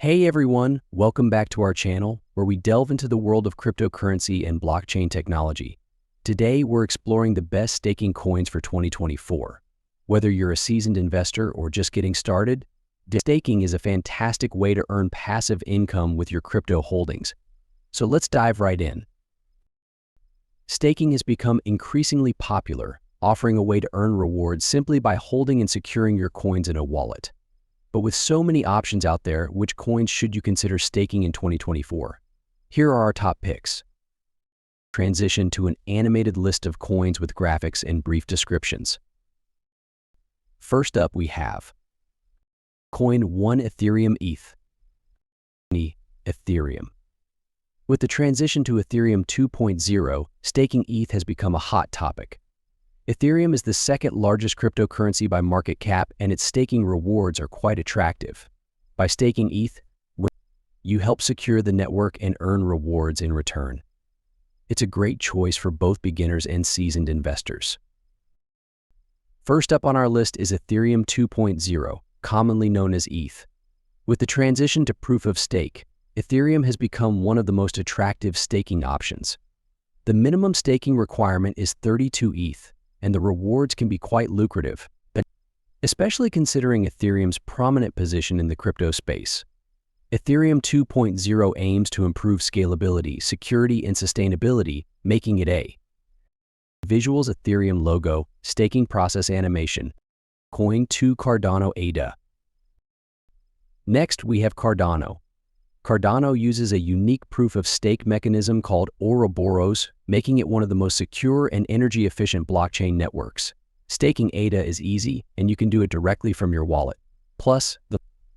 Hey everyone, welcome back to our channel where we delve into the world of cryptocurrency and blockchain technology. Today we're exploring the best staking coins for 2024. Whether you're a seasoned investor or just getting started, staking is a fantastic way to earn passive income with your crypto holdings. So let's dive right in. Staking has become increasingly popular, offering a way to earn rewards simply by holding and securing your coins in a wallet. But with so many options out there, which coins should you consider staking in 2024? Here are our top picks. Transition to an animated list of coins with graphics and brief descriptions. First up, we have Coin 1 Ethereum ETH. Ethereum. With the transition to Ethereum 2.0, staking ETH has become a hot topic. Ethereum is the second largest cryptocurrency by market cap, and its staking rewards are quite attractive. By staking ETH, you help secure the network and earn rewards in return. It's a great choice for both beginners and seasoned investors. First up on our list is Ethereum 2.0, commonly known as ETH. With the transition to proof of stake, Ethereum has become one of the most attractive staking options. The minimum staking requirement is 32 ETH, and the rewards can be quite lucrative, especially considering Ethereum's prominent position in the crypto space. Ethereum 2.0 aims to improve scalability, security, and sustainability, making it a Visuals Ethereum logo, staking process animation, Coin 2 Cardano ADA. Next, we have Cardano. Cardano uses a unique proof-of-stake mechanism called Ouroboros, making it one of the most secure and energy-efficient blockchain networks. Staking ADA is easy, and you can do it directly from your wallet. Plus,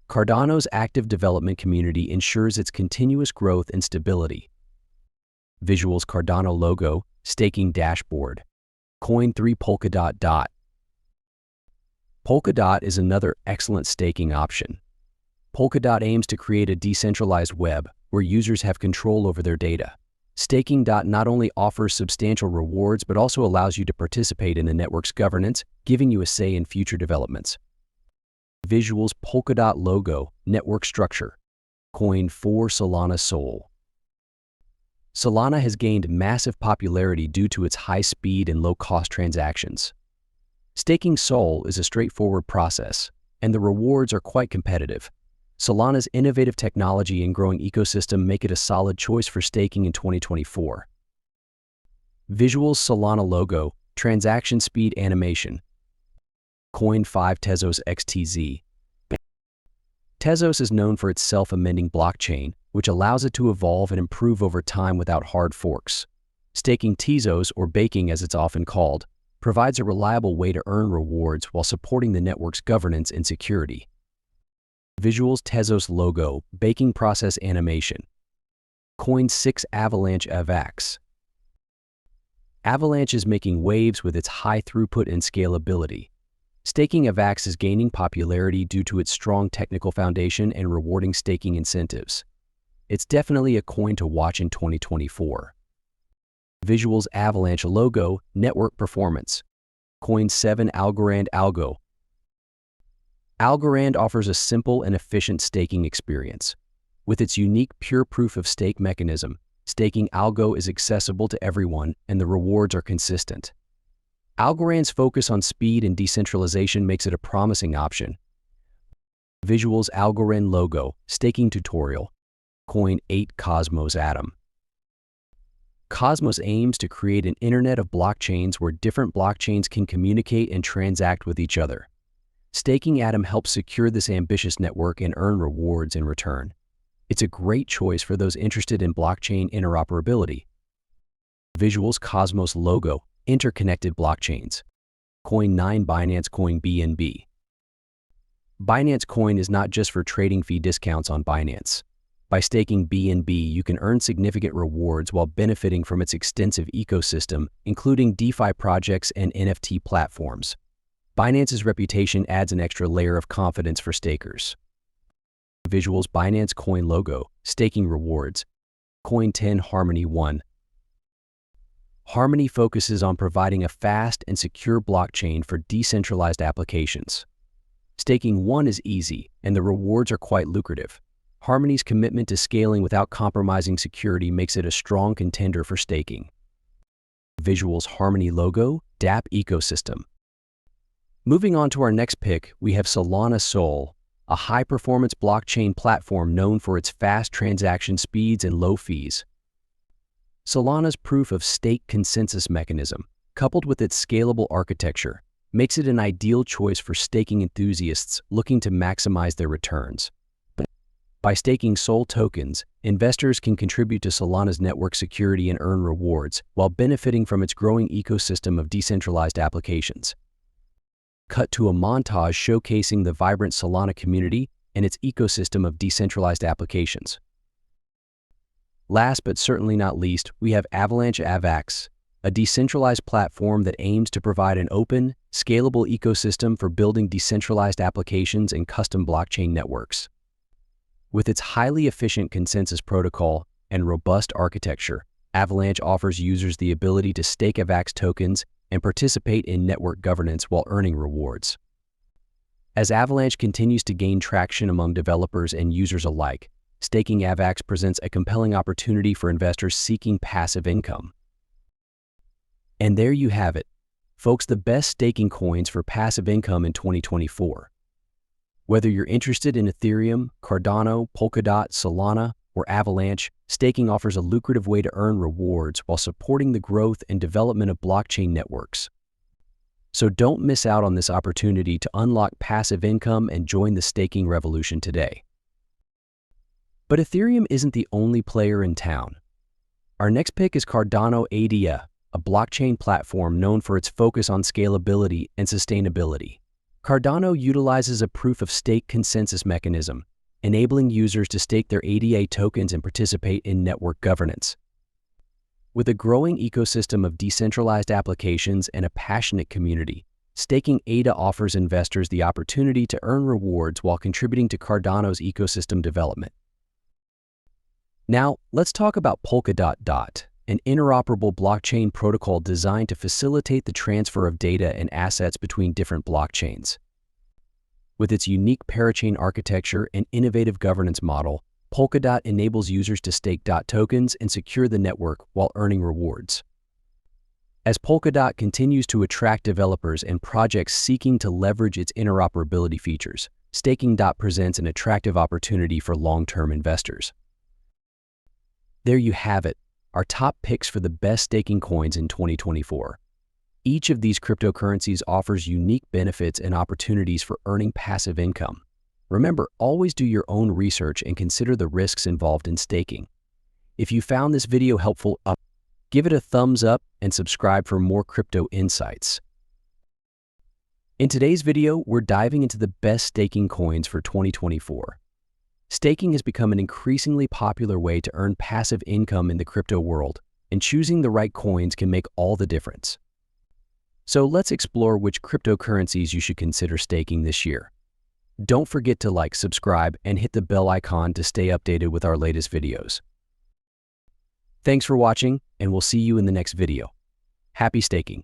Cardano's active development community ensures its continuous growth and stability. Visuals Cardano logo, staking dashboard, Coin 3 Polkadot. Polkadot is another excellent staking option. Polkadot aims to create a decentralized web where users have control over their data. Staking not only offers substantial rewards but also allows you to participate in the network's governance, giving you a say in future developments. Visuals Polkadot logo, network structure, Coin 4 Solana Sol. Solana has gained massive popularity due to its high speed and low-cost transactions. Staking Sol is a straightforward process, and the rewards are quite competitive. Solana's innovative technology and growing ecosystem make it a solid choice for staking in 2024. Visuals Solana logo, transaction speed animation, Coin 5 Tezos XTZ. Tezos is known for its self-amending blockchain, which allows it to evolve and improve over time without hard forks. Staking Tezos, or baking as it's often called, provides a reliable way to earn rewards while supporting the network's governance and security. Visuals Tezos logo, baking process animation, Coin 6 Avalanche AVAX. Avalanche is making waves with its high throughput and scalability. Staking AVAX is gaining popularity due to its strong technical foundation and rewarding staking incentives. It's definitely a coin to watch in 2024. Visuals Avalanche logo, network performance, Coin 7 Algorand Algo. Algorand offers a simple and efficient staking experience. With its unique pure proof-of-stake mechanism, staking Algo is accessible to everyone and the rewards are consistent. Algorand's focus on speed and decentralization makes it a promising option. Visuals Algorand logo, staking tutorial, Coin 8 Cosmos Atom. Cosmos aims to create an internet of blockchains where different blockchains can communicate and transact with each other. Staking Atom helps secure this ambitious network and earn rewards in return. It's a great choice for those interested in blockchain interoperability. Visuals Cosmos logo, interconnected blockchains, Coin 9 Binance Coin BNB. Binance Coin is not just for trading fee discounts on Binance. By staking BNB, you can earn significant rewards while benefiting from its extensive ecosystem, including DeFi projects and NFT platforms. Binance's reputation adds an extra layer of confidence for stakers. Visuals Binance Coin logo, staking rewards, Coin 10 Harmony 1. Harmony focuses on providing a fast and secure blockchain for decentralized applications. Staking 1 is easy, and the rewards are quite lucrative. Harmony's commitment to scaling without compromising security makes it a strong contender for staking. Visuals Harmony logo, dApp ecosystem. Moving on to our next pick, we have Solana Sol, a high-performance blockchain platform known for its fast transaction speeds and low fees. Solana's proof-of-stake consensus mechanism, coupled with its scalable architecture, makes it an ideal choice for staking enthusiasts looking to maximize their returns. By staking Sol tokens, investors can contribute to Solana's network security and earn rewards while benefiting from its growing ecosystem of decentralized applications. Cut to a montage showcasing the vibrant Solana community and its ecosystem of decentralized applications. Last but certainly not least, we have Avalanche AVAX, a decentralized platform that aims to provide an open, scalable ecosystem for building decentralized applications and custom blockchain networks. With its highly efficient consensus protocol and robust architecture, Avalanche offers users the ability to stake AVAX tokens and participate in network governance while earning rewards. As Avalanche continues to gain traction among developers and users alike, staking AVAX presents a compelling opportunity for investors seeking passive income. And there you have it, folks, the best staking coins for passive income in 2024. Whether you're interested in Ethereum, Cardano, Polkadot, Solana, or Avalanche, staking offers a lucrative way to earn rewards while supporting the growth and development of blockchain networks. So don't miss out on this opportunity to unlock passive income and join the staking revolution today. But Ethereum isn't the only player in town. Our next pick is Cardano ADA, a blockchain platform known for its focus on scalability and sustainability. Cardano utilizes a proof-of-stake consensus mechanism, enabling users to stake their ADA tokens and participate in network governance. With a growing ecosystem of decentralized applications and a passionate community, staking ADA offers investors the opportunity to earn rewards while contributing to Cardano's ecosystem development. Now, let's talk about Polkadot, an interoperable blockchain protocol designed to facilitate the transfer of data and assets between different blockchains. With its unique parachain architecture and innovative governance model, Polkadot enables users to stake DOT tokens and secure the network while earning rewards. As Polkadot continues to attract developers and projects seeking to leverage its interoperability features, staking DOT presents an attractive opportunity for long-term investors. There you have it, our top picks for the best staking coins in 2024. Each of these cryptocurrencies offers unique benefits and opportunities for earning passive income. Remember, always do your own research and consider the risks involved in staking. If you found this video helpful, give it a thumbs up and subscribe for more crypto insights. In today's video, we're diving into the best staking coins for 2024. Staking has become an increasingly popular way to earn passive income in the crypto world, and choosing the right coins can make all the difference. So let's explore which cryptocurrencies you should consider staking this year. Don't forget to like, subscribe, and hit the bell icon to stay updated with our latest videos. Thanks for watching, and we'll see you in the next video. Happy staking!